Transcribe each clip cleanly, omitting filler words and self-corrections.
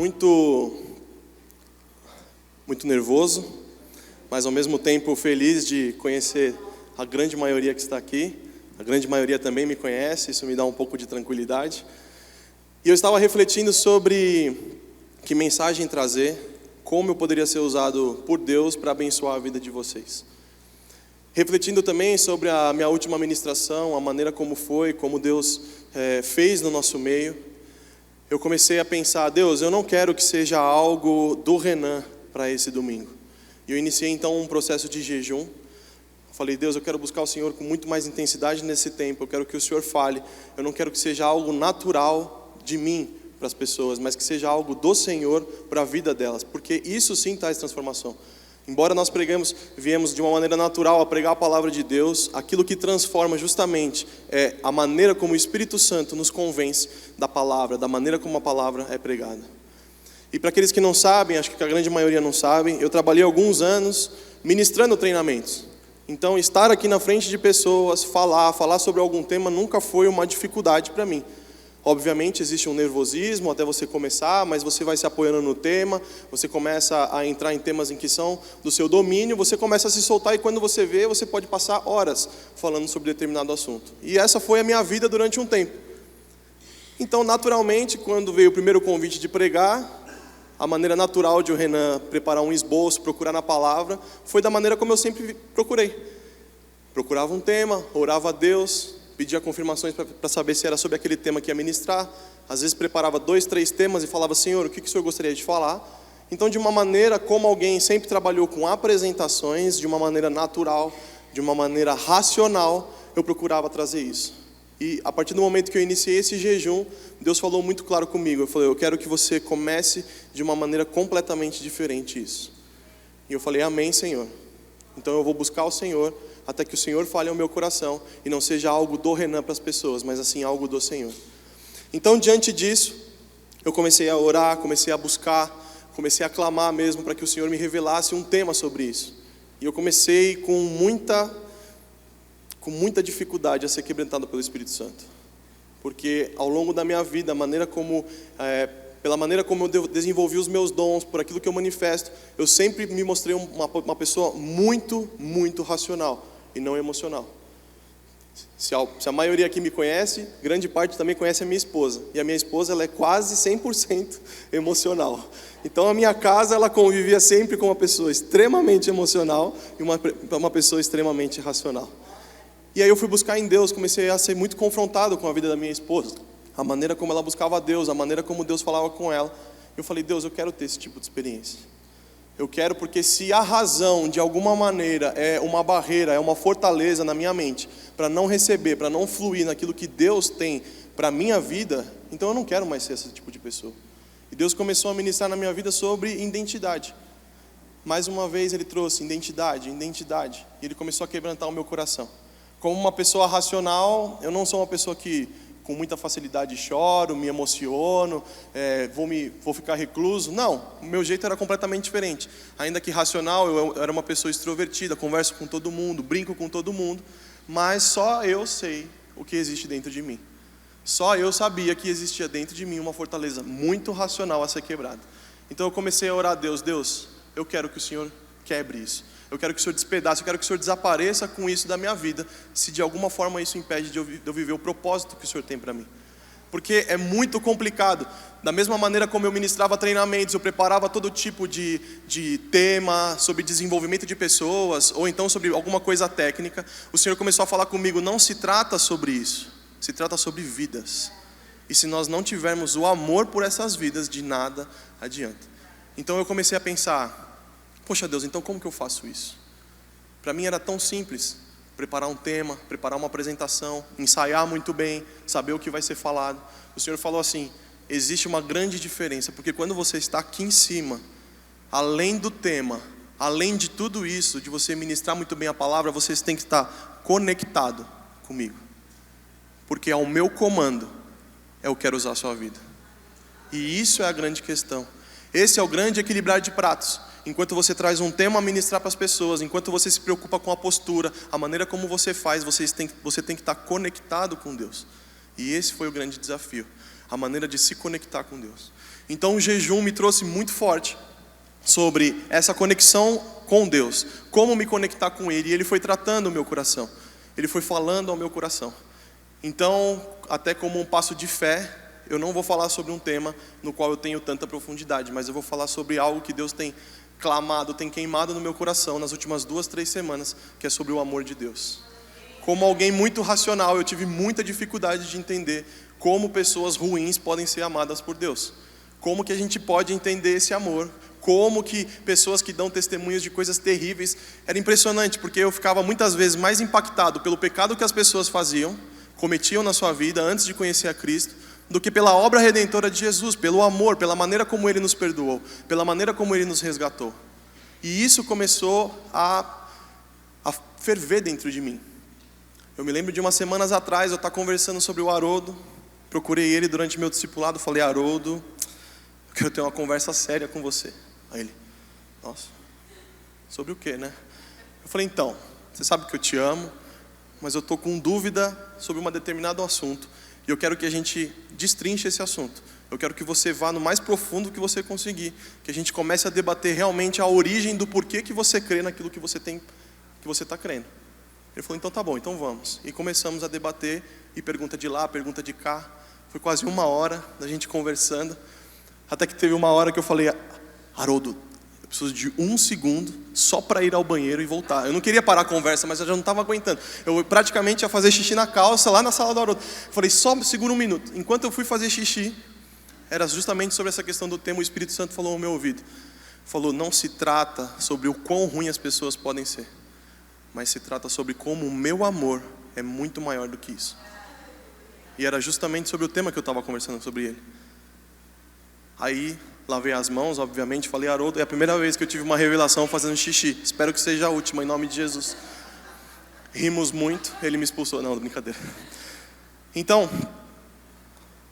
muito nervoso, mas ao mesmo tempo feliz de conhecer a grande maioria que está aqui. A grande maioria também me conhece, isso me dá um pouco de tranquilidade. E eu estava refletindo sobre que mensagem trazer, como eu poderia ser usado por Deus para abençoar a vida de vocês. Refletindo também sobre a minha última ministração, a maneira como foi, como Deus fez no nosso meio, eu comecei a pensar, Deus, eu não quero que seja algo do Renan para esse domingo. E eu iniciei então um processo de jejum. Falei, Deus, eu quero buscar o Senhor com muito mais intensidade nesse tempo, eu quero que o Senhor fale, eu não quero que seja algo natural de mim para as pessoas, mas que seja algo do Senhor para a vida delas, porque isso sim traz transformação. Embora nós viemos de uma maneira natural a pregar a palavra de Deus, aquilo que transforma justamente é a maneira como o Espírito Santo nos convence da palavra, da maneira como a palavra é pregada. E para aqueles que não sabem, acho que a grande maioria não sabem, eu trabalhei alguns anos ministrando treinamentos. Então estar aqui na frente de pessoas, falar sobre algum tema nunca foi uma dificuldade para mim. Obviamente existe um nervosismo até você começar, mas você vai se apoiando no tema, você começa a entrar em temas em que são do seu domínio, você começa a se soltar e quando você vê, você pode passar horas falando sobre determinado assunto. E essa foi a minha vida durante um tempo. Então, naturalmente, quando veio o primeiro convite de pregar, a maneira natural de o Renan preparar um esboço, procurar na palavra, foi da maneira como eu sempre procurei. Procurava um tema, orava a Deus, pedia confirmações para saber se era sobre aquele tema que ia ministrar. Às vezes preparava 2, 3 temas e falava, Senhor, o que o Senhor gostaria de falar? Então, de uma maneira como alguém sempre trabalhou com apresentações, de uma maneira natural, de uma maneira racional, eu procurava trazer isso. E a partir do momento que eu iniciei esse jejum, Deus falou muito claro comigo. Eu falei, eu quero que você comece de uma maneira completamente diferente isso. E eu falei, amém, Senhor. Então eu vou buscar o Senhor, até que o Senhor fale ao meu coração, e não seja algo do Renan para as pessoas, mas assim algo do Senhor. Então diante disso, eu comecei a orar, comecei a buscar, comecei a clamar mesmo para que o Senhor me revelasse um tema sobre isso. E eu comecei com muita dificuldade a ser quebrantado pelo Espírito Santo. Porque ao longo da minha vida, pela maneira como eu desenvolvi os meus dons, por aquilo que eu manifesto, eu sempre me mostrei uma pessoa muito, muito racional e não emocional. Se a maioria aqui me conhece, grande parte também conhece a minha esposa. E a minha esposa, ela é quase 100% emocional. Então a minha casa, ela convivia sempre com uma pessoa extremamente emocional e uma pessoa extremamente racional. E aí eu fui buscar em Deus, comecei a ser muito confrontado com a vida da minha esposa. A maneira como ela buscava a Deus, a maneira como Deus falava com ela. Eu falei, Deus, eu quero ter esse tipo de experiência. Eu quero, porque se a razão de alguma maneira é uma barreira, é uma fortaleza na minha mente, para não receber, para não fluir naquilo que Deus tem para a minha vida, então eu não quero mais ser esse tipo de pessoa. E Deus começou a ministrar na minha vida sobre identidade. Mais uma vez Ele trouxe identidade, e Ele começou a quebrantar o meu coração. Como uma pessoa racional, eu não sou uma pessoa que com muita facilidade choro, me emociono, vou ficar recluso. Não, o meu jeito era completamente diferente. Ainda que racional, eu era uma pessoa extrovertida, converso com todo mundo, brinco com todo mundo, mas só eu sei o que existe dentro de mim. Só eu sabia que existia dentro de mim uma fortaleza muito racional a ser quebrada. Então eu comecei a orar a Deus, Deus, eu quero que o Senhor quebre isso. Eu quero que o Senhor despedace, eu quero que o Senhor desapareça com isso da minha vida, se de alguma forma isso impede de eu viver o propósito que o Senhor tem para mim. Porque é muito complicado. Da mesma maneira como eu ministrava treinamentos, eu preparava todo tipo de tema sobre desenvolvimento de pessoas, ou então sobre alguma coisa técnica, o Senhor começou a falar comigo, não se trata sobre isso, se trata sobre vidas. E se nós não tivermos o amor por essas vidas, de nada adianta. Então eu comecei a pensar, poxa Deus, então como que eu faço isso? Para mim era tão simples, preparar um tema, preparar uma apresentação, ensaiar muito bem, saber o que vai ser falado. O Senhor falou assim, existe uma grande diferença, porque quando você está aqui em cima, além do tema, além de tudo isso, de você ministrar muito bem a palavra, vocês têm que estar conectado comigo. Porque ao meu comando, eu quero usar a sua vida. E isso é a grande questão. Esse é o grande equilibrar de pratos. Enquanto você traz um tema a ministrar para as pessoas, enquanto você se preocupa com a postura, a maneira como você faz, você tem que estar conectado com Deus. E esse foi o grande desafio, a maneira de se conectar com Deus. Então o jejum me trouxe muito forte sobre essa conexão com Deus, como me conectar com Ele. E Ele foi tratando o meu coração, Ele foi falando ao meu coração. Então, até como um passo de fé, eu não vou falar sobre um tema no qual eu tenho tanta profundidade, mas eu vou falar sobre algo que Deus tem clamado, tem queimado no meu coração nas últimas 2, 3 semanas, que é sobre o amor de Deus. Como alguém muito racional, eu tive muita dificuldade de entender como pessoas ruins podem ser amadas por Deus. Como que a gente pode entender esse amor? Como que pessoas que dão testemunhos de coisas terríveis. Era impressionante, porque eu ficava muitas vezes mais impactado pelo pecado que as pessoas faziam, cometiam na sua vida antes de conhecer a Cristo, do que pela obra redentora de Jesus, pelo amor, pela maneira como Ele nos perdoou, pela maneira como Ele nos resgatou. E isso começou a ferver dentro de mim. Eu me lembro de umas semanas atrás, eu estava conversando sobre o Haroldo, procurei ele durante meu discipulado, falei: Haroldo, eu quero ter uma conversa séria com você. Aí ele: nossa, sobre o quê, né? Eu falei: então, você sabe que eu te amo, mas eu estou com dúvida sobre um determinado assunto, e eu quero que a gente destrinche esse assunto. Eu quero que você vá no mais profundo que você conseguir, que a gente comece a debater realmente a origem do porquê que você crê naquilo que você está crendo. Ele falou: então tá bom, então vamos. E começamos a debater, e pergunta de lá, pergunta de cá. Foi quase 1 hora da gente conversando, até que teve uma hora que eu falei: Haroldo, eu preciso de 1 segundo só para ir ao banheiro e voltar. Eu não queria parar a conversa, mas eu já não estava aguentando. Eu praticamente ia fazer xixi na calça lá na sala do Haroldo. Eu falei: só segura 1 minuto. Enquanto eu fui fazer xixi, era justamente sobre essa questão do tema. O Espírito Santo falou ao meu ouvido, falou: não se trata sobre o quão ruim as pessoas podem ser, mas se trata sobre como o meu amor é muito maior do que isso. E era justamente sobre o tema que eu estava conversando sobre ele. Aí, lavei as mãos, obviamente, falei: Haroldo, é a primeira vez que eu tive uma revelação fazendo xixi. Espero que seja a última, em nome de Jesus. Rimos muito, ele me expulsou. Não, brincadeira. Então,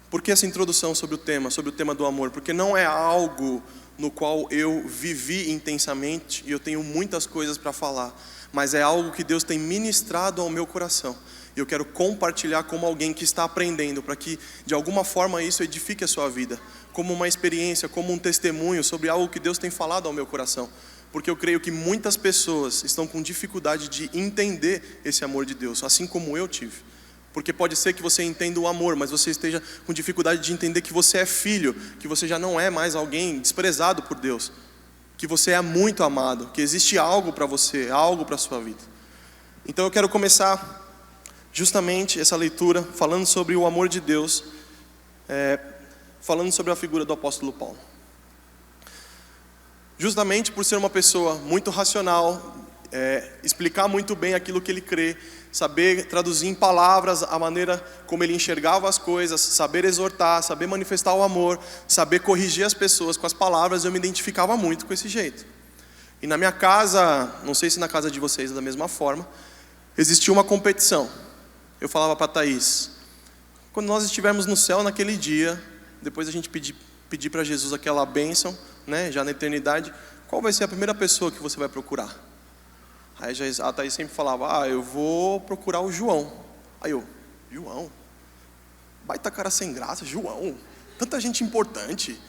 por que essa introdução sobre o tema do amor? Porque não é algo no qual eu vivi intensamente e eu tenho muitas coisas para falar, mas é algo que Deus tem ministrado ao meu coração. E eu quero compartilhar como alguém que está aprendendo, para que de alguma forma isso edifique a sua vida, como uma experiência, como um testemunho sobre algo que Deus tem falado ao meu coração. Porque eu creio que muitas pessoas estão com dificuldade de entender esse amor de Deus, assim como eu tive. Porque pode ser que você entenda o amor, mas você esteja com dificuldade de entender que você é filho, que você já não é mais alguém desprezado por Deus, que você é muito amado, que existe algo para você, algo para a sua vida. Então eu quero começar justamente essa leitura falando sobre o amor de Deus, falando sobre a figura do apóstolo Paulo. Justamente por ser uma pessoa muito racional, explicar muito bem aquilo que ele crê, saber traduzir em palavras a maneira como ele enxergava as coisas, saber exortar, saber manifestar o amor, saber corrigir as pessoas com as palavras, eu me identificava muito com esse jeito. E na minha casa, não sei se na casa de vocês é da mesma forma, existia uma competição. Eu falava para a Thaís: quando nós estivermos no céu naquele dia, depois a gente pedir para Jesus aquela bênção, né, já na eternidade, qual vai ser a primeira pessoa que você vai procurar? Aí a Thaís sempre falava: eu vou procurar o João. Aí eu: João? Baita cara sem graça, João? Tanta gente importante.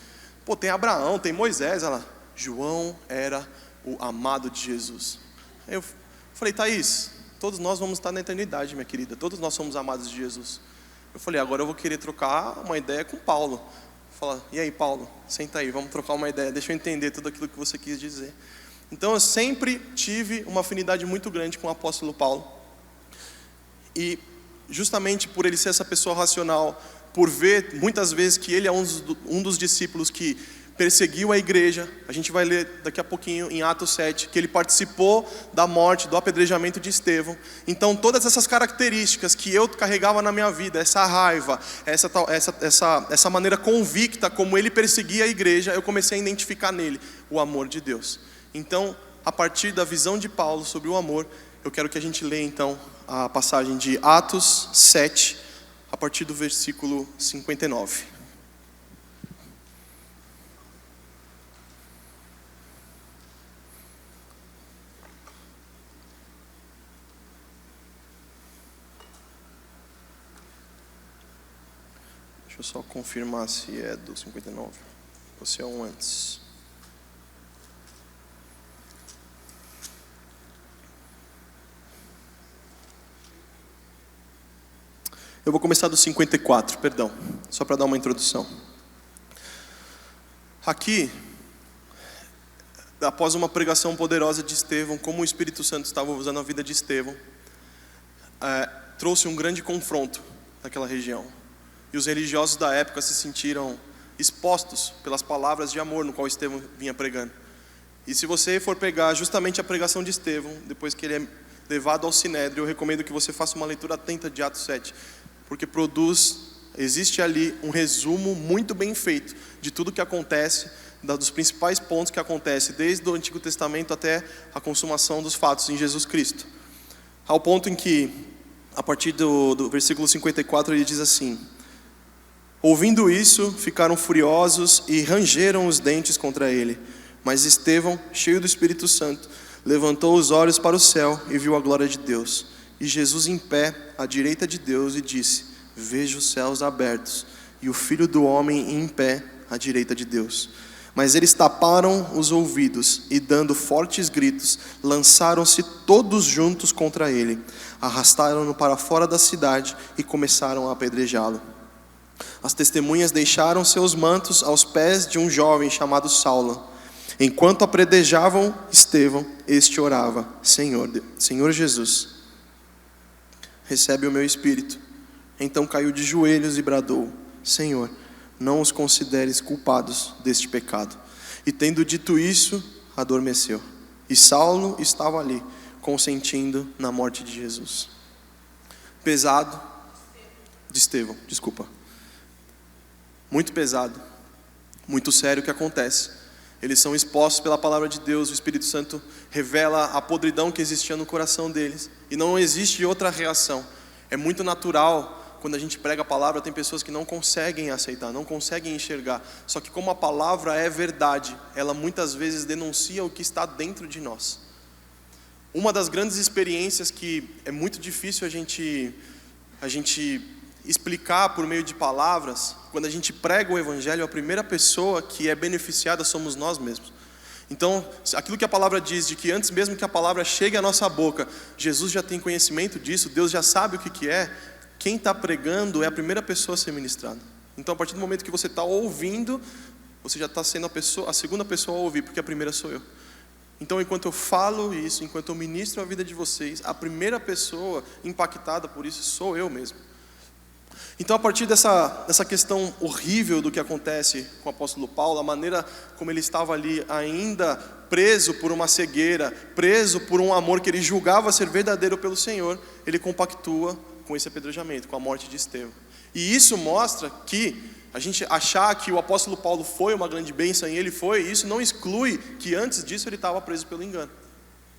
Pô, tem Abraão, tem Moisés. Ela: João era o amado de Jesus. Aí eu falei: Thaís, todos nós vamos estar na eternidade, minha querida. Todos nós somos amados de Jesus. Eu falei: agora eu vou querer trocar uma ideia com Paulo. Fala: e aí, Paulo, senta aí, vamos trocar uma ideia. Deixa eu entender tudo aquilo que você quis dizer. Então eu sempre tive uma afinidade muito grande com o apóstolo Paulo. E justamente por ele ser essa pessoa racional, por ver muitas vezes que ele é um dos discípulos que perseguiu a igreja. A gente vai ler daqui a pouquinho em Atos 7, que ele participou da morte, do apedrejamento de Estevão. Então todas essas características que eu carregava na minha vida, essa raiva, essa maneira convicta como ele perseguia a igreja, eu comecei a identificar nele o amor de Deus. Então, a partir da visão de Paulo sobre o amor, eu quero que a gente leia então a passagem de Atos 7, a partir do versículo 59. Deixa eu só confirmar se é do 59. Você é um antes. Eu vou começar do 54, perdão, só para dar uma introdução. Aqui, após uma pregação poderosa de Estevão, como o Espírito Santo estava usando a vida de Estevão, trouxe um grande confronto naquela região. E os religiosos da época se sentiram expostos pelas palavras de amor no qual Estevão vinha pregando. E se você for pegar justamente a pregação de Estevão, depois que ele é levado ao Sinédrio, eu recomendo que você faça uma leitura atenta de Atos 7, porque existe ali um resumo muito bem feito de tudo que acontece, dos principais pontos que acontecem, desde o Antigo Testamento até a consumação dos fatos em Jesus Cristo. Ao ponto em que, a partir do versículo 54, ele diz assim: ouvindo isso, ficaram furiosos e rangeram os dentes contra ele. Mas Estevão, cheio do Espírito Santo, levantou os olhos para o céu e viu a glória de Deus, e Jesus em pé à direita de Deus, e disse: vejo os céus abertos e o Filho do Homem em pé à direita de Deus. Mas eles taparam os ouvidos e, dando fortes gritos, lançaram-se todos juntos contra ele, arrastaram-no para fora da cidade e começaram a apedrejá-lo. As testemunhas deixaram seus mantos aos pés de um jovem chamado Saulo. Enquanto apedrejavam Estevão, este orava: Senhor Jesus, recebe o meu espírito. Então caiu de joelhos e bradou: Senhor, não os consideres culpados deste pecado. E tendo dito isso, adormeceu. E Saulo estava ali, consentindo na morte de Jesus. Pesado. De Estevão, desculpa. Muito pesado, muito sério o que acontece. Eles são expostos pela palavra de Deus, o Espírito Santo revela a podridão que existia no coração deles, e não existe outra reação. É muito natural, quando a gente prega a palavra, tem pessoas que não conseguem aceitar, não conseguem enxergar. Só que como a palavra é verdade, ela muitas vezes denuncia o que está dentro de nós. Uma das grandes experiências que é muito difícil a gente explicar por meio de palavras, quando a gente prega o Evangelho, a primeira pessoa que é beneficiada somos nós mesmos. Então, aquilo que a palavra diz, de que antes mesmo que a palavra chegue à nossa boca, Jesus já tem conhecimento disso, Deus já sabe o que é, quem está pregando é a primeira pessoa a ser ministrada. Então, a partir do momento que você está ouvindo, você já está sendo a segunda pessoa a ouvir, porque a primeira sou eu. Então, enquanto eu falo isso, enquanto eu ministro a vida de vocês, a primeira pessoa impactada por isso sou eu mesmo. Então, a partir dessa questão horrível do que acontece com o apóstolo Paulo, a maneira como ele estava ali ainda preso por uma cegueira, preso por um amor que ele julgava ser verdadeiro pelo Senhor, ele compactua com esse apedrejamento, com a morte de Estevão. E isso mostra que a gente achar que o apóstolo Paulo foi uma grande bênção e ele foi, isso não exclui que antes disso ele estava preso pelo engano.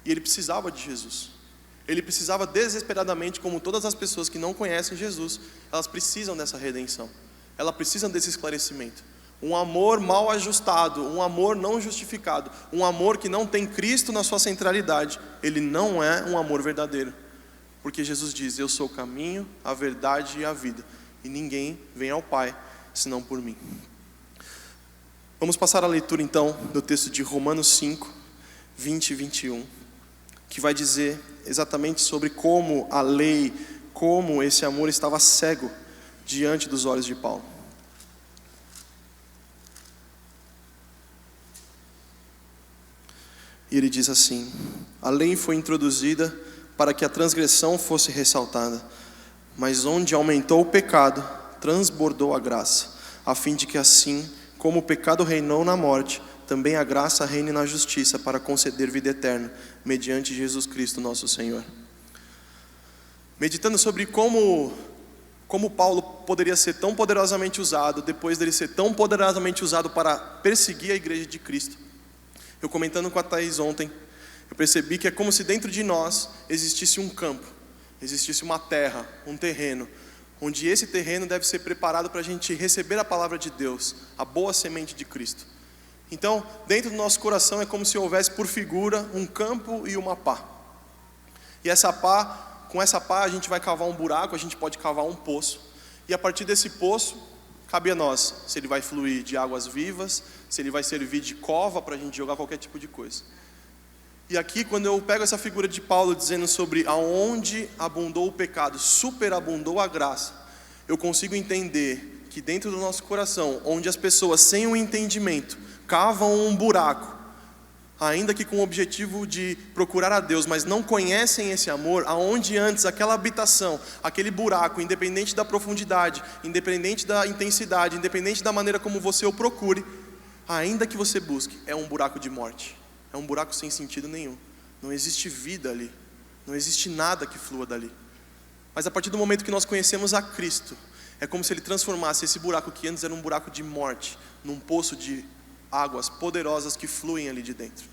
E ele precisava de Jesus. Ele precisava desesperadamente, como todas as pessoas que não conhecem Jesus, elas precisam dessa redenção. Elas precisam desse esclarecimento. Um amor mal ajustado, um amor não justificado, um amor que não tem Cristo na sua centralidade, ele não é um amor verdadeiro. Porque Jesus diz: eu sou o caminho, a verdade e a vida, e ninguém vem ao Pai senão por mim. Vamos passar a leitura então do texto de Romanos 5, 20 e 21, que vai dizer exatamente sobre como a lei, como esse amor estava cego diante dos olhos de Paulo. E ele diz assim: a lei foi introduzida para que a transgressão fosse ressaltada, mas onde aumentou o pecado, transbordou a graça, a fim de que assim como o pecado reinou na morte, também a graça reine na justiça para conceder vida eterna, mediante Jesus Cristo nosso Senhor. Meditando sobre como Paulo poderia ser tão poderosamente usado, depois dele ser tão poderosamente usado para perseguir a igreja de Cristo. Eu comentando com a Thaís ontem, eu percebi que é como se dentro de nós existisse um campo, existisse uma terra, um terreno, onde esse terreno deve ser preparado para a gente receber a palavra de Deus, a boa semente de Cristo. Então, dentro do nosso coração é como se houvesse por figura um campo e uma pá. E com essa pá a gente vai cavar um buraco, a gente pode cavar um poço. E a partir desse poço, cabe a nós se ele vai fluir de águas vivas, se ele vai servir de cova para a gente jogar qualquer tipo de coisa. E aqui, quando eu pego essa figura de Paulo dizendo sobre aonde abundou o pecado, superabundou a graça, eu consigo entender que dentro do nosso coração, onde as pessoas sem o entendimento cavam um buraco, ainda que com o objetivo de procurar a Deus, mas não conhecem esse amor, aonde antes aquela habitação, aquele buraco, independente da profundidade, independente da intensidade, independente da maneira como você o procure, ainda que você busque, é um buraco de morte, é um buraco sem sentido nenhum. Não existe vida ali, não existe nada que flua dali. Mas a partir do momento que nós conhecemos a Cristo, é como se Ele transformasse esse buraco que antes era um buraco de morte, num poço de águas poderosas que fluem ali de dentro.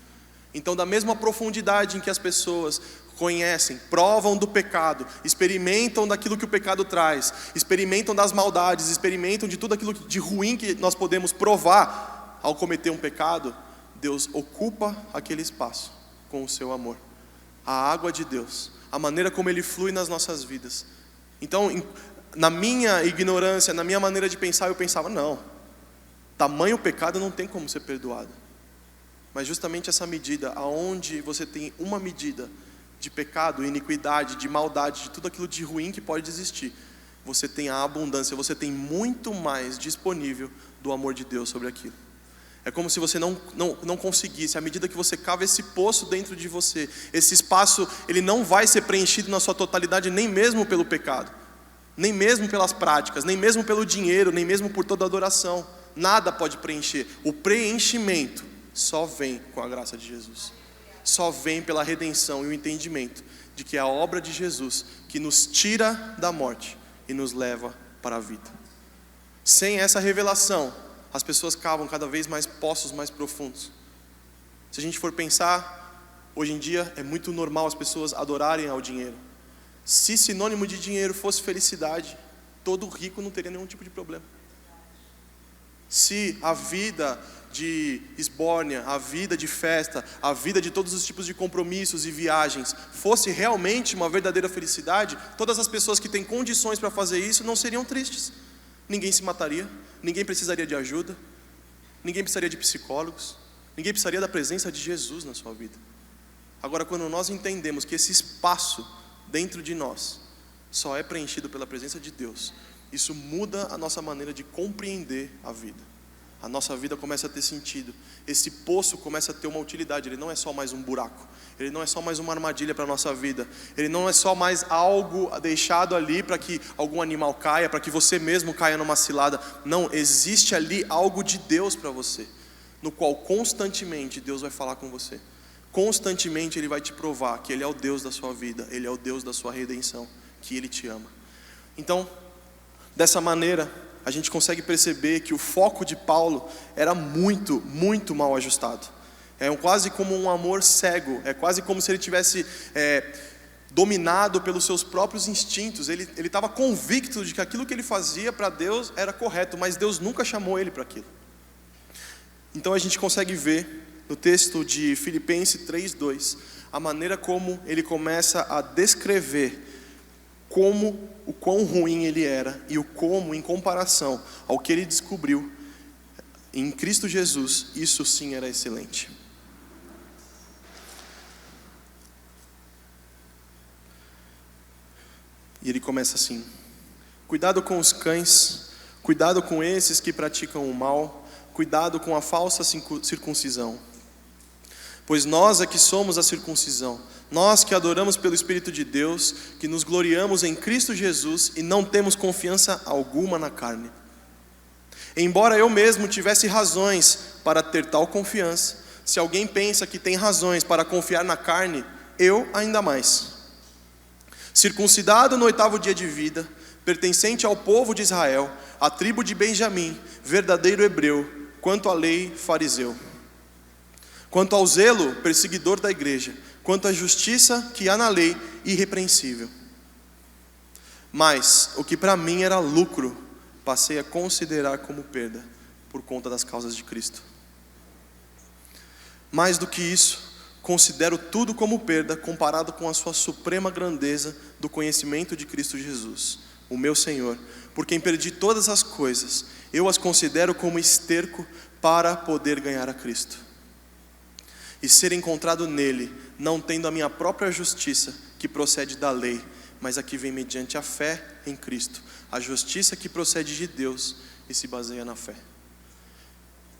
Então, da mesma profundidade em que as pessoas conhecem, provam do pecado, experimentam daquilo que o pecado traz, experimentam das maldades, experimentam de tudo aquilo de ruim que nós podemos provar ao cometer um pecado, Deus ocupa aquele espaço com o seu amor. A água de Deus, a maneira como Ele flui nas nossas vidas. Então, na minha ignorância, na minha maneira de pensar, eu pensava, não, tamanho pecado não tem como ser perdoado. Mas justamente essa medida, aonde você tem uma medida de pecado, iniquidade, de maldade, de tudo aquilo de ruim que pode existir, você tem a abundância, você tem muito mais disponível do amor de Deus sobre aquilo. É como se você não conseguisse, à medida que você cava esse poço dentro de você, esse espaço, ele não vai ser preenchido na sua totalidade, nem mesmo pelo pecado, nem mesmo pelas práticas, nem mesmo pelo dinheiro, nem mesmo por toda adoração. Nada pode preencher. O preenchimento só vem com a graça de Jesus. Só vem pela redenção e o entendimento de que é a obra de Jesus que nos tira da morte e nos leva para a vida. Sem essa revelação, as pessoas cavam cada vez mais poços mais profundos. Se a gente for pensar, hoje em dia é muito normal as pessoas adorarem ao dinheiro. Se sinônimo de dinheiro fosse felicidade, todo rico não teria nenhum tipo de problema. Se a vida de esbórnia, a vida de festa, a vida de todos os tipos de compromissos e viagens fosse realmente uma verdadeira felicidade, todas as pessoas que têm condições para fazer isso não seriam tristes. Ninguém se mataria, ninguém precisaria de ajuda, ninguém precisaria de psicólogos, ninguém precisaria da presença de Jesus na sua vida. Agora, quando nós entendemos que esse espaço dentro de nós só é preenchido pela presença de Deus, isso muda a nossa maneira de compreender a vida. A nossa vida começa a ter sentido. Esse poço começa a ter uma utilidade. Ele não é só mais um buraco. Ele não é só mais uma armadilha para a nossa vida. Ele não é só mais algo deixado ali para que algum animal caia, para que você mesmo caia numa cilada. Não, existe ali algo de Deus para você, no qual constantemente Deus vai falar com você. Constantemente Ele vai te provar que Ele é o Deus da sua vida, Ele é o Deus da sua redenção, que Ele te ama. Então, dessa maneira, a gente consegue perceber que o foco de Paulo era muito, muito mal ajustado. É quase como um amor cego, é quase como se ele tivesse dominado pelos seus próprios instintos. Ele estava convicto de que aquilo que ele fazia para Deus era correto, mas Deus nunca chamou ele para aquilo. Então a gente consegue ver no texto de Filipenses 3:2, a maneira como ele começa a descrever o quão ruim ele era e o como, em comparação ao que ele descobriu em Cristo Jesus, isso sim era excelente. E ele começa assim: cuidado com os cães, cuidado com esses que praticam o mal, cuidado com a falsa circuncisão. Pois nós é que somos a circuncisão, nós que adoramos pelo Espírito de Deus, que nos gloriamos em Cristo Jesus e não temos confiança alguma na carne. Embora eu mesmo tivesse razões para ter tal confiança, se alguém pensa que tem razões para confiar na carne, eu ainda mais. Circuncidado no 8º dia de vida, pertencente ao povo de Israel, à tribo de Benjamim, verdadeiro hebreu, quanto à lei, fariseu. Quanto ao zelo, perseguidor da igreja, quanto à justiça que há na lei, irrepreensível. Mas o que para mim era lucro, passei a considerar como perda, por conta das causas de Cristo. Mais do que isso, considero tudo como perda, comparado com a sua suprema grandeza do conhecimento de Cristo Jesus, o meu Senhor, por quem perdi todas as coisas, eu as considero como esterco para poder ganhar a Cristo e ser encontrado nele, não tendo a minha própria justiça que procede da lei, mas a que vem mediante a fé em Cristo, a justiça que procede de Deus e se baseia na fé.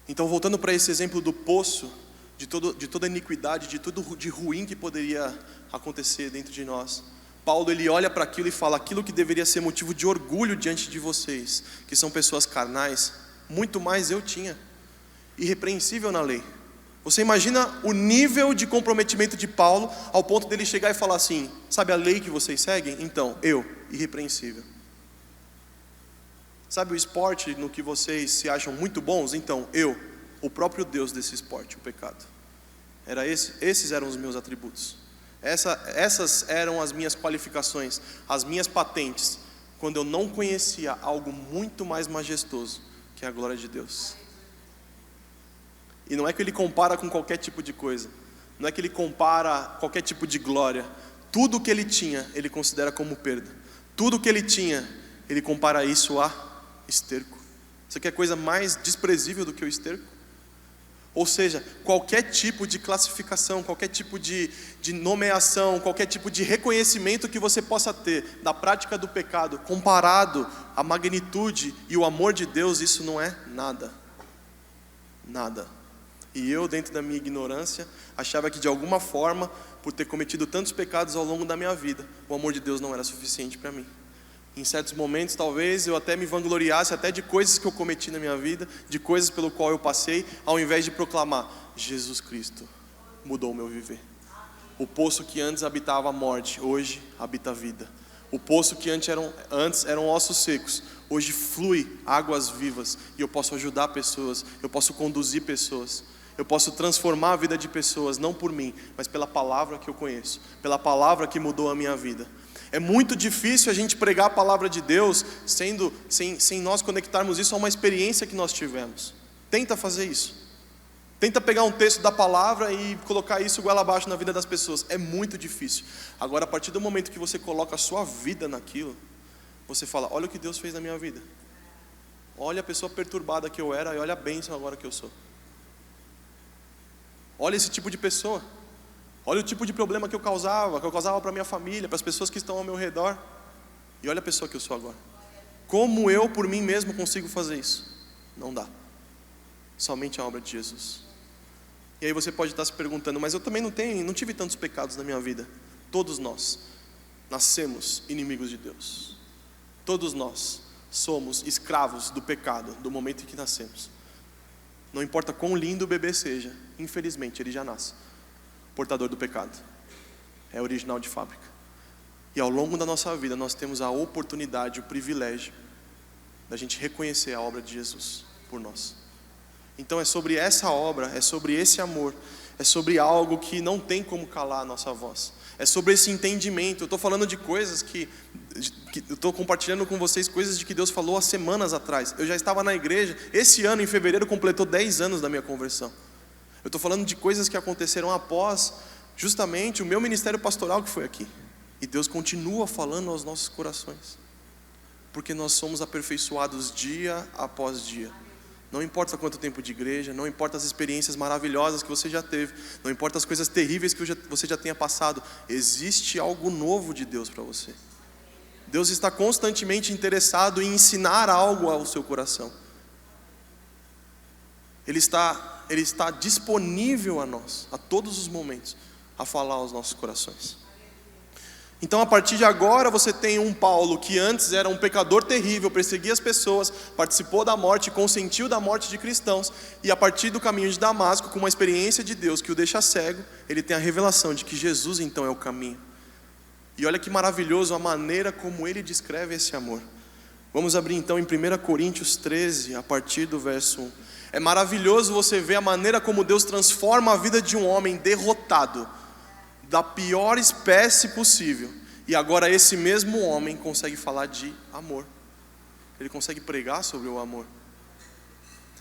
Então, voltando para esse exemplo do poço, de toda iniquidade, de tudo de ruim que poderia acontecer dentro de nós, Paulo ele olha para aquilo e fala: aquilo que deveria ser motivo de orgulho diante de vocês, que são pessoas carnais, muito mais eu tinha, irrepreensível na lei. Você imagina o nível de comprometimento de Paulo, ao ponto dele chegar e falar assim: sabe a lei que vocês seguem? Então, eu, irrepreensível. Sabe o esporte no que vocês se acham muito bons? Então, eu, o próprio Deus desse esporte, o pecado. Esses eram os meus atributos. Essas eram as minhas qualificações, as minhas patentes, quando eu não conhecia algo muito mais majestoso, que é a glória de Deus. E não é que ele compara com qualquer tipo de coisa, não é que ele compara qualquer tipo de glória. Tudo que ele tinha, ele considera como perda. Tudo que ele tinha, ele compara isso a esterco. Você quer coisa mais desprezível do que o esterco? Ou seja, qualquer tipo de classificação, qualquer tipo de nomeação, qualquer tipo de reconhecimento que você possa ter da prática do pecado, comparado à magnitude e o amor de Deus, isso não é nada. Nada. E eu, dentro da minha ignorância, achava que de alguma forma, por ter cometido tantos pecados ao longo da minha vida, o amor de Deus não era suficiente para mim. Em certos momentos, talvez, eu até me vangloriasse até de coisas que eu cometi na minha vida, de coisas pelo qual eu passei, ao invés de proclamar: Jesus Cristo mudou o meu viver. O poço que antes habitava a morte, hoje habita a vida. O poço que antes eram ossos secos, hoje flui águas vivas, e eu posso ajudar pessoas, eu posso conduzir pessoas, eu posso transformar a vida de pessoas, não por mim, mas pela palavra que eu conheço, pela palavra que mudou a minha vida. É muito difícil a gente pregar a palavra de Deus sem nós conectarmos isso a uma experiência que nós tivemos. Tenta fazer isso. Tenta pegar um texto da palavra e colocar isso goela abaixo na vida das pessoas. É muito difícil. Agora, a partir do momento que você coloca a sua vida naquilo, você fala: olha o que Deus fez na minha vida. Olha a pessoa perturbada que eu era e olha a bênção agora que eu sou. Olha esse tipo de pessoa. Olha o tipo de problema que eu causava para minha família, para as pessoas que estão ao meu redor. E olha a pessoa que eu sou agora. Como eu, por mim mesmo, consigo fazer isso? Não dá. Somente a obra de Jesus. E aí você pode estar se perguntando: mas eu também não tive tantos pecados na minha vida. Todos nós nascemos inimigos de Deus. Todos nós somos escravos do pecado, do momento em que nascemos. Não importa quão lindo o bebê seja, infelizmente ele já nasce portador do pecado. É original de fábrica. E ao longo da nossa vida nós temos a oportunidade, o privilégio da gente reconhecer a obra de Jesus por nós. Então é sobre essa obra, é sobre esse amor, é sobre algo que não tem como calar a nossa voz. É sobre esse entendimento. Eu estou falando de coisas que eu estou compartilhando com vocês, coisas de que Deus falou há semanas atrás. Eu já estava na igreja, esse ano em fevereiro completou 10 anos da minha conversão. Eu estou falando de coisas que aconteceram após justamente o meu ministério pastoral que foi aqui. E Deus continua falando aos nossos corações, porque nós somos aperfeiçoados dia após dia. Não importa quanto tempo de igreja, não importa as experiências maravilhosas que você já teve, não importa as coisas terríveis que você já tenha passado, existe algo novo de Deus para você. Deus está constantemente interessado em ensinar algo ao seu coração. Ele está disponível a nós, a todos os momentos, a falar aos nossos corações. Então, a partir de agora, você tem um Paulo que antes era um pecador terrível, perseguia as pessoas, participou da morte, consentiu da morte de cristãos, e a partir do caminho de Damasco, com uma experiência de Deus que o deixa cego, ele tem a revelação de que Jesus então é o caminho. E olha que maravilhoso a maneira como ele descreve esse amor. Vamos abrir então em 1 Coríntios 13, a partir do verso 1. É maravilhoso você ver a maneira como Deus transforma a vida de um homem derrotado, da pior espécie possível, e agora esse mesmo homem consegue falar de amor. Ele consegue pregar sobre o amor.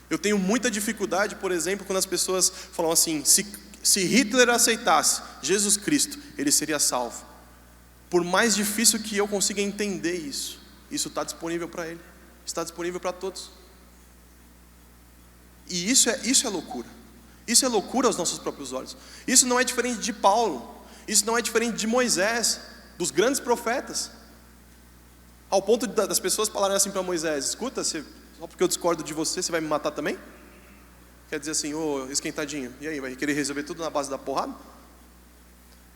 Eu tenho muita dificuldade, por exemplo, quando as pessoas falam assim: se Hitler aceitasse Jesus Cristo, ele seria salvo. Por mais difícil que eu consiga entender isso, Isso está disponível para Ele, está disponível para todos. E isso é loucura. Isso é loucura aos nossos próprios olhos. Isso não é diferente de Paulo, isso não é diferente de Moisés, dos grandes profetas. Ao ponto das pessoas falarem assim para Moisés: escuta, só porque eu discordo de você, você vai me matar também? Quer dizer assim, ô esquentadinho, e aí, vai querer resolver tudo na base da porrada?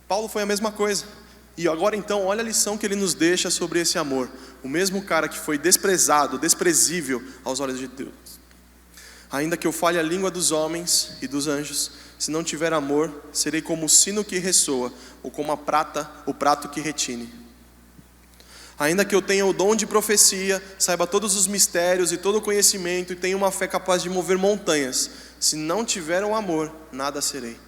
Paulo foi a mesma coisa. E agora então, olha a lição que ele nos deixa sobre esse amor. O mesmo cara que foi desprezado, desprezível aos olhos de Deus. Ainda que eu fale a língua dos homens e dos anjos, se não tiver amor, serei como o sino que ressoa, ou como a prata, o prato que retine. Ainda que eu tenha o dom de profecia, saiba todos os mistérios e todo o conhecimento, e tenha uma fé capaz de mover montanhas, se não tiver o amor, nada serei.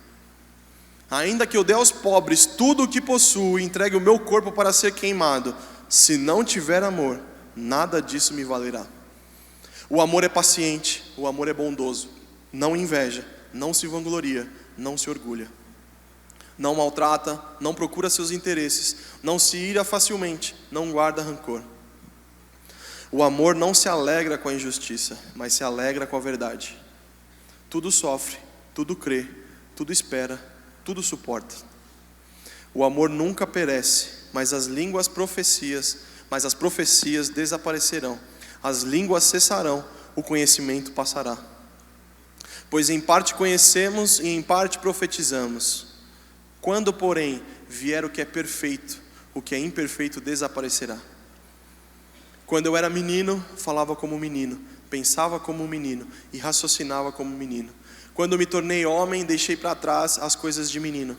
Ainda que eu dê aos pobres tudo o que possuo, e entregue o meu corpo para ser queimado, se não tiver amor, nada disso me valerá. O amor é paciente, o amor é bondoso, não inveja, não se vangloria, não se orgulha. Não maltrata, não procura seus interesses, não se ira facilmente, não guarda rancor. O amor não se alegra com a injustiça, mas se alegra com a verdade. Tudo sofre, tudo crê, tudo espera, tudo suporta. O amor nunca perece, mas as profecias desaparecerão, as línguas cessarão, o conhecimento passará. Pois em parte conhecemos e em parte profetizamos. Quando, porém, vier o que é perfeito, o que é imperfeito desaparecerá. Quando eu era menino, falava como menino, pensava como menino e raciocinava como menino. Quando me tornei homem, deixei para trás as coisas de menino.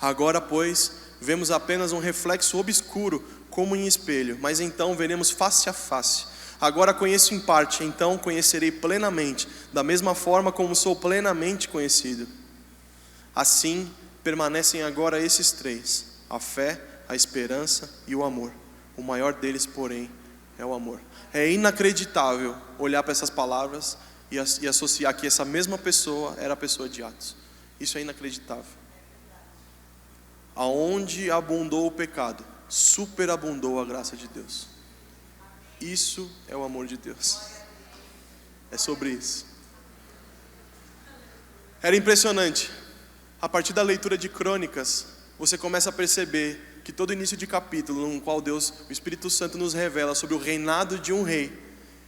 Agora, pois, vemos apenas um reflexo obscuro, como em espelho, mas então veremos face a face. Agora conheço em parte, então conhecerei plenamente, da mesma forma como sou plenamente conhecido. Assim, permanecem agora esses três: a fé, a esperança e o amor. O maior deles, porém, é o amor. É inacreditável olhar para essas palavras e associar que essa mesma pessoa era a pessoa de Atos. Isso é inacreditável. Aonde abundou o pecado, superabundou a graça de Deus. Isso é o amor de Deus. É sobre isso. Era impressionante. A partir da leitura de Crônicas, você começa a perceber que todo início de capítulo, no qual Deus, o Espírito Santo nos revela sobre o reinado de um rei,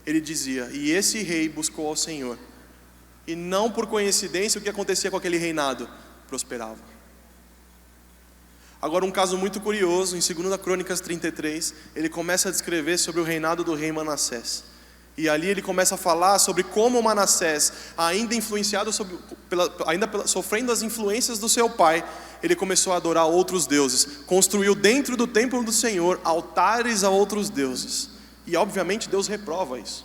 ele dizia: e esse rei buscou ao Senhor. E não por coincidência o que acontecia com aquele reinado? Prosperava. Agora, um caso muito curioso, em 2 Crônicas 33, ele começa a descrever sobre o reinado do rei Manassés. E ali ele começa a falar sobre como Manassés, ainda influenciado, sofrendo as influências do seu pai, ele começou a adorar outros deuses. Construiu dentro do templo do Senhor altares a outros deuses. E obviamente Deus reprova isso.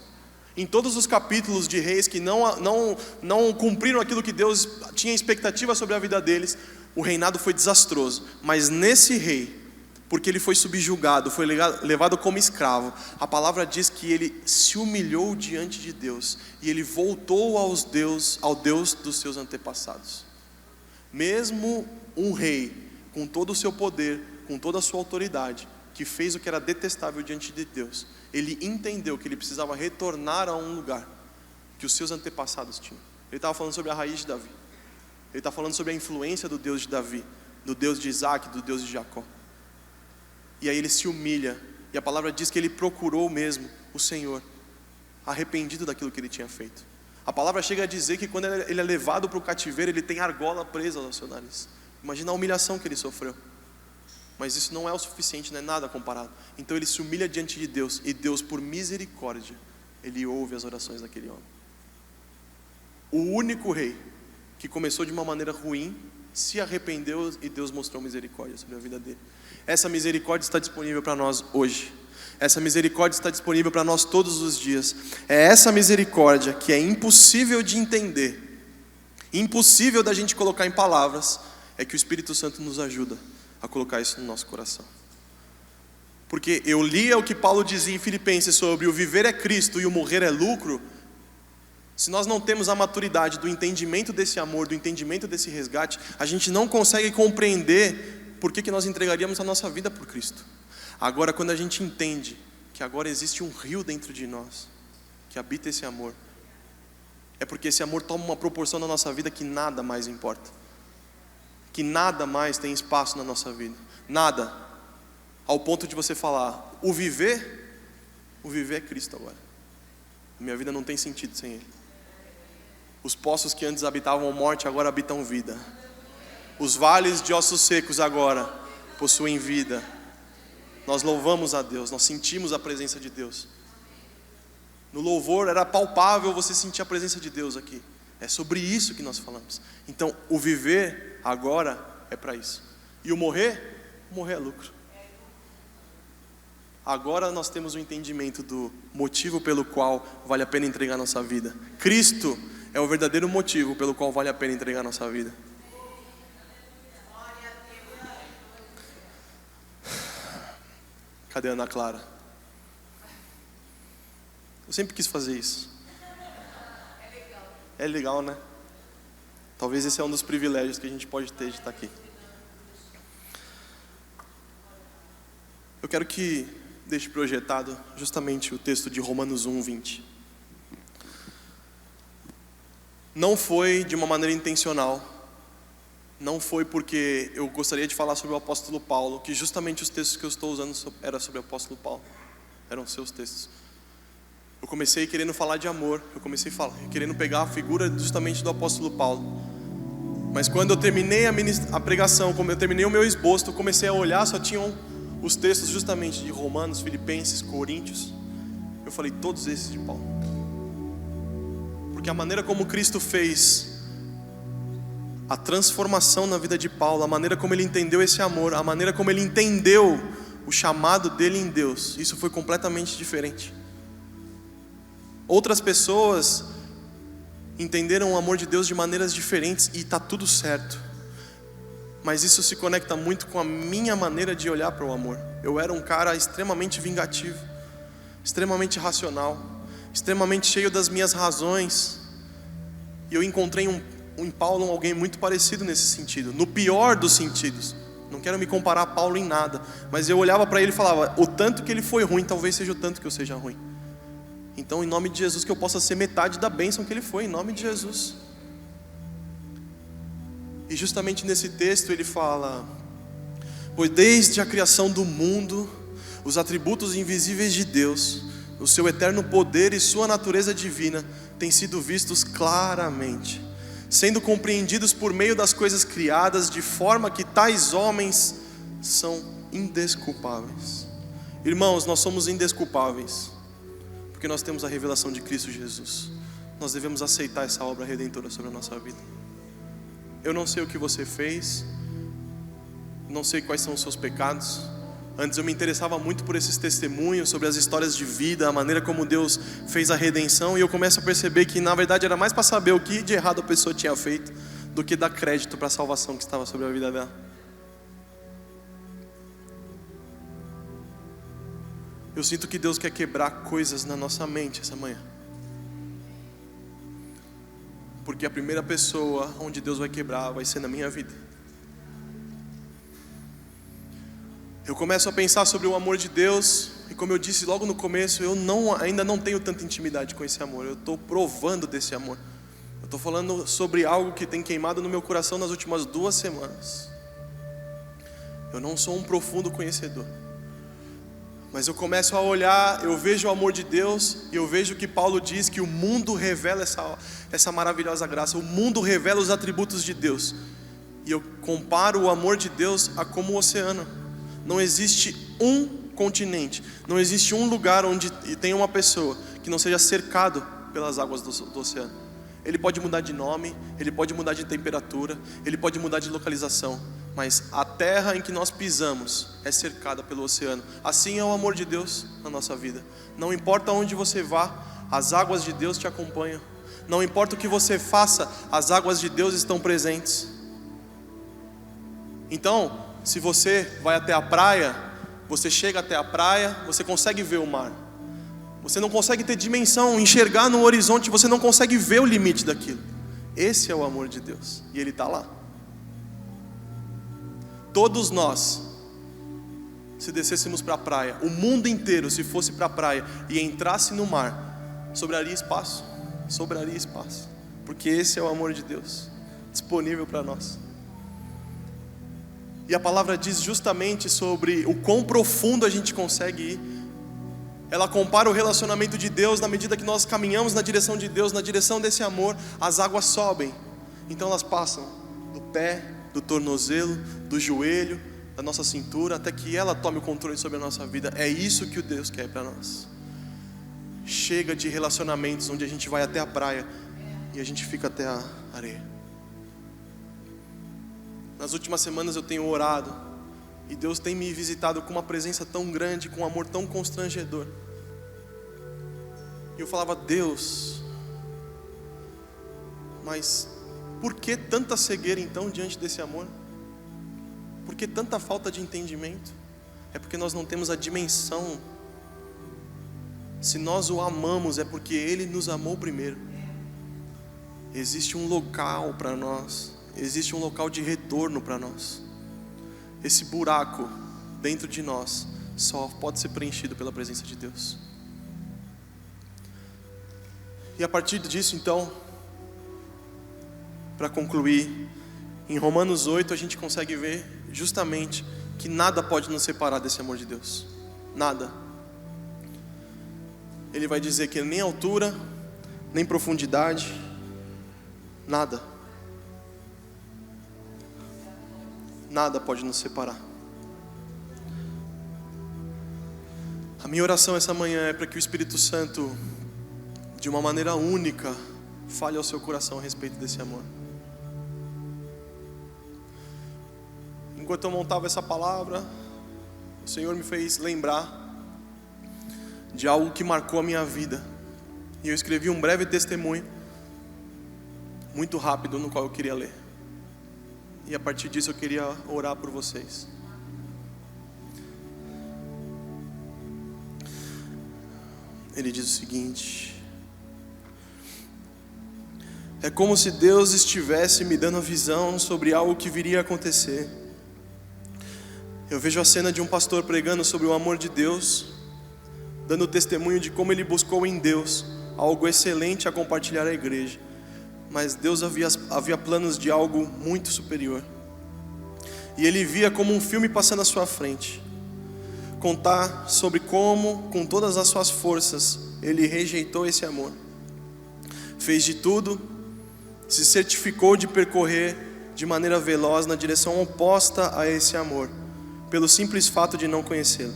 Em todos os capítulos de reis que não cumpriram aquilo que Deus tinha expectativa sobre a vida deles, o reinado foi desastroso. Mas nesse rei, porque ele foi subjugado, foi levado como escravo, a palavra diz que ele se humilhou diante de Deus, e ele voltou ao Deus dos seus antepassados. Mesmo um rei, com todo o seu poder, com toda a sua autoridade, que fez o que era detestável diante de Deus, ele entendeu que ele precisava retornar a um lugar que os seus antepassados tinham. Ele estava falando sobre a raiz de Davi. Ele está falando sobre a influência do Deus de Davi, do Deus de Isaac, do Deus de Jacó. E aí ele se humilha, e a palavra diz que ele procurou mesmo o Senhor, arrependido daquilo que ele tinha feito. A palavra chega a dizer que quando ele é levado para o cativeiro, ele tem argola presa ao seu nariz. Imagina a humilhação que ele sofreu. Mas isso não é o suficiente, não é nada comparado. Então ele se humilha diante de Deus, e Deus, por misericórdia, ele ouve as orações daquele homem. O único rei que começou de uma maneira ruim, se arrependeu, e Deus mostrou misericórdia sobre a vida dele. Essa misericórdia está disponível para nós hoje. Essa misericórdia está disponível para nós todos os dias. É essa misericórdia que é impossível de entender, impossível da gente colocar em palavras, é que o Espírito Santo nos ajuda a colocar isso no nosso coração. Porque eu lia o que Paulo dizia em Filipenses sobre o viver é Cristo e o morrer é lucro. Se nós não temos a maturidade do entendimento desse amor, do entendimento desse resgate, a gente não consegue compreender por que nós entregaríamos a nossa vida por Cristo. Agora, quando a gente entende que agora existe um rio dentro de nós, que habita esse amor, é porque esse amor toma uma proporção na nossa vida que nada mais importa, que nada mais tem espaço na nossa vida, nada, ao ponto de você falar, o viver é Cristo agora, minha vida não tem sentido sem Ele. Os poços que antes habitavam morte agora habitam vida, os vales de ossos secos agora possuem vida. Nós louvamos a Deus, nós sentimos a presença de Deus. No louvor era palpável você sentir a presença de Deus aqui. É sobre isso que nós falamos. Então o viver agora é para isso. E o morrer é lucro. Agora nós temos o entendimento do motivo pelo qual vale a pena entregar nossa vida. Cristo é o verdadeiro motivo pelo qual vale a pena entregar nossa vida. Cadê a Ana Clara? Eu sempre quis fazer isso. É legal, né? Talvez esse é um dos privilégios que a gente pode ter de estar aqui. Eu quero que deixe projetado justamente o texto de Romanos 1:20. Não foi de uma maneira intencional. Não foi porque eu gostaria de falar sobre o apóstolo Paulo, que justamente os textos que eu estou usando eram sobre o apóstolo Paulo. Eram seus textos. Eu comecei querendo falar de amor. Eu comecei querendo pegar a figura justamente do apóstolo Paulo. Mas quando eu terminei a pregação, como eu terminei o meu esboço, eu comecei a olhar, só tinham os textos justamente de Romanos, Filipenses, Coríntios. Eu falei, todos esses de Paulo. Porque a maneira como Cristo fez a transformação na vida de Paulo, a maneira como ele entendeu esse amor, a maneira como ele entendeu o chamado dele em Deus, isso foi completamente diferente. Outras pessoas entenderam o amor de Deus de maneiras diferentes e está tudo certo. Mas isso se conecta muito com a minha maneira de olhar para o amor. Eu era um cara extremamente vingativo, extremamente racional, extremamente cheio das minhas razões. E eu encontrei em Paulo alguém muito parecido nesse sentido, no pior dos sentidos. Não quero me comparar a Paulo em nada, mas eu olhava para ele e falava, o tanto que ele foi ruim, talvez seja o tanto que eu seja ruim. Então, em nome de Jesus, que eu possa ser metade da bênção que ele foi, em nome de Jesus. E justamente nesse texto ele fala, pois desde a criação do mundo, os atributos invisíveis de Deus, o seu eterno poder e sua natureza divina, têm sido vistos claramente, sendo compreendidos por meio das coisas criadas, de forma que tais homens são indesculpáveis. Irmãos, nós somos indesculpáveis, porque nós temos a revelação de Cristo Jesus. Nós devemos aceitar essa obra redentora sobre a nossa vida. Eu não sei o que você fez, não sei quais são os seus pecados. Antes eu me interessava muito por esses testemunhos, sobre as histórias de vida, a maneira como Deus fez a redenção. E eu começo a perceber que na verdade era mais para saber o que de errado a pessoa tinha feito, do que dar crédito para a salvação que estava sobre a vida dela. Eu sinto que Deus quer quebrar coisas na nossa mente essa manhã. Porque a primeira pessoa onde Deus vai quebrar vai ser na minha vida. Eu começo a pensar sobre o amor de Deus, e como eu disse logo no começo, eu ainda não tenho tanta intimidade com esse amor. Eu estou provando desse amor. Eu estou falando sobre algo que tem queimado no meu coração nas últimas 2 semanas. Eu não sou um profundo conhecedor, mas eu começo a olhar, eu vejo o amor de Deus, e eu vejo que Paulo diz que o mundo revela essa maravilhosa graça. O mundo revela os atributos de Deus. E eu comparo o amor de Deus a como o oceano. Não existe um continente, não existe um lugar onde tem uma pessoa que não seja cercado pelas águas do oceano. Ele pode mudar de nome, ele pode mudar de temperatura, ele pode mudar de localização, mas a terra em que nós pisamos é cercada pelo oceano. Assim é o amor de Deus na nossa vida. Não importa onde você vá, as águas de Deus te acompanham. Não importa o que você faça, as águas de Deus estão presentes. Então, se você vai até a praia, você chega até a praia, você consegue ver o mar. Você não consegue ter dimensão, enxergar no horizonte, você não consegue ver o limite daquilo. Esse é o amor de Deus, e Ele está lá. Todos nós se descêssemos para a praia, o mundo inteiro se fosse para a praia e entrasse no mar, sobraria espaço, porque esse é o amor de Deus disponível para nós. E a palavra diz justamente sobre o quão profundo a gente consegue ir. Ela compara o relacionamento de Deus, na medida que nós caminhamos na direção de Deus, na direção desse amor, as águas sobem. Então elas passam do pé, do tornozelo, do joelho, da nossa cintura, até que ela tome o controle sobre a nossa vida. É isso que o Deus quer para nós. Chega de relacionamentos onde a gente vai até a praia e a gente fica até a areia. Nas últimas semanas eu tenho orado e Deus tem me visitado com uma presença tão grande, com um amor tão constrangedor. E eu falava: Deus, mas por que tanta cegueira então diante desse amor? Por que tanta falta de entendimento? É porque nós não temos a dimensão. Se nós o amamos, é porque Ele nos amou primeiro. Existe um local para nós, existe um local de retorno para nós. Esse buraco dentro de nós só pode ser preenchido pela presença de Deus. E a partir disso, então, para concluir, em Romanos 8 a gente consegue ver justamente que nada pode nos separar desse amor de Deus. Nada. Ele vai dizer que nem altura, nem profundidade, nada. Nada pode nos separar. A minha oração essa manhã é para que o Espírito Santo, de uma maneira única, fale ao seu coração a respeito desse amor. Enquanto eu montava essa palavra, o Senhor me fez lembrar de algo que marcou a minha vida. E eu escrevi um breve testemunho, muito rápido, no qual eu queria ler. E a partir disso eu queria orar por vocês. Ele diz o seguinte: é como se Deus estivesse me dando a visão sobre algo que viria a acontecer. Eu vejo a cena de um pastor pregando sobre o amor de Deus, dando testemunho de como ele buscou em Deus algo excelente a compartilhar à igreja. Mas Deus havia planos de algo muito superior. E ele via como um filme passando à sua frente, contar sobre como, com todas as suas forças, ele rejeitou esse amor. Fez de tudo, se certificou de percorrer de maneira veloz na direção oposta a esse amor, pelo simples fato de não conhecê-lo.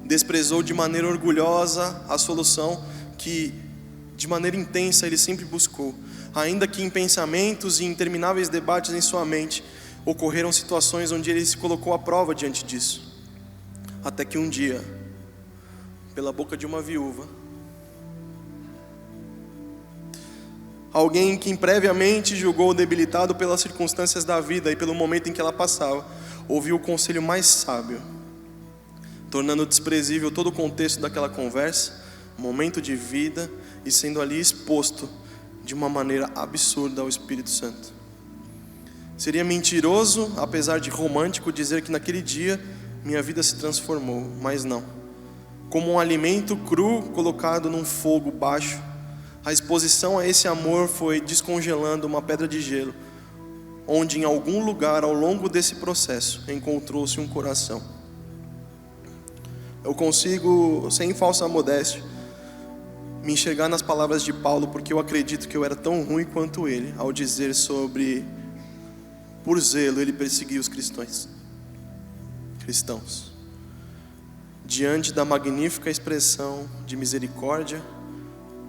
Desprezou de maneira orgulhosa a solução que, de maneira intensa, ele sempre buscou. Ainda que em pensamentos e intermináveis debates em sua mente, ocorreram situações onde ele se colocou à prova diante disso. Até que um dia, pela boca de uma viúva, alguém que previamente julgou debilitado pelas circunstâncias da vida e pelo momento em que ela passava, ouviu o conselho mais sábio, tornando desprezível todo o contexto daquela conversa, momento de vida, e sendo ali exposto de uma maneira absurda ao Espírito Santo. Seria mentiroso, apesar de romântico, dizer que naquele dia minha vida se transformou, mas não. Como um alimento cru colocado num fogo baixo, a exposição a esse amor foi descongelando uma pedra de gelo, onde em algum lugar ao longo desse processo encontrou-se um coração. Eu consigo, sem falsa modéstia, me enxergar nas palavras de Paulo, porque eu acredito que eu era tão ruim quanto ele, ao dizer sobre, por zelo, ele perseguiu os cristãos. Diante da magnífica expressão de misericórdia,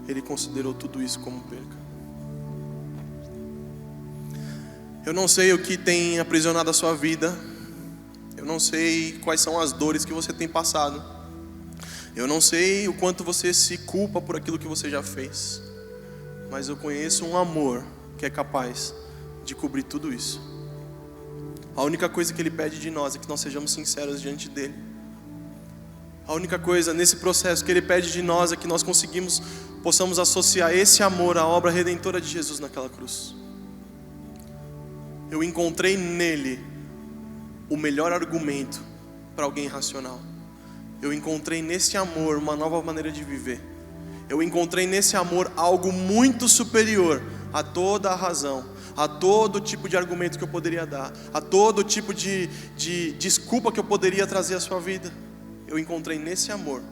ele considerou tudo isso como perca. Eu não sei o que tem aprisionado a sua vida, eu não sei quais são as dores que você tem passado, eu não sei o quanto você se culpa por aquilo que você já fez, mas eu conheço um amor que é capaz de cobrir tudo isso. A única coisa que Ele pede de nós é que nós sejamos sinceros diante dEle. A única coisa nesse processo que Ele pede de nós é que nós possamos associar esse amor à obra redentora de Jesus naquela cruz. Eu encontrei nele o melhor argumento para alguém racional. Eu encontrei nesse amor uma nova maneira de viver. Eu encontrei nesse amor algo muito superior a toda a razão, a todo tipo de argumento que eu poderia dar, a todo tipo de desculpa que eu poderia trazer à sua vida. Eu encontrei nesse amor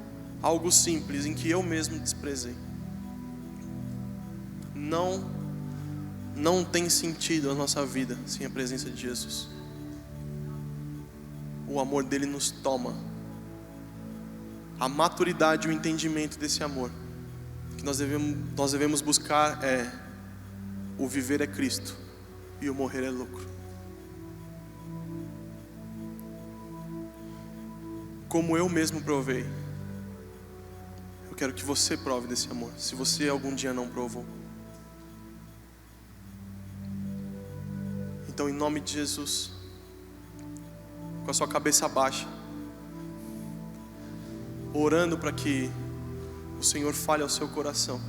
algo simples em que eu mesmo desprezei. Não tem sentido a nossa vida sem a presença de Jesus. O amor dele nos toma. A maturidade e o entendimento desse amor que nós devemos buscar é: o viver é Cristo e o morrer é lucro. Como eu mesmo provei, eu quero que você prove desse amor, se você algum dia não provou. Então, em nome de Jesus, com a sua cabeça baixa, orando para que o Senhor fale ao seu coração,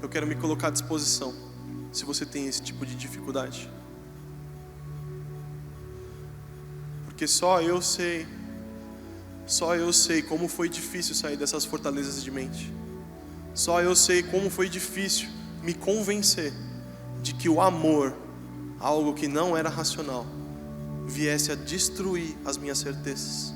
eu quero me colocar à disposição, se você tem esse tipo de dificuldade. Porque só eu sei como foi difícil sair dessas fortalezas de mente. Só eu sei como foi difícil me convencer de que o amor, algo que não era racional, viesse a destruir as minhas certezas.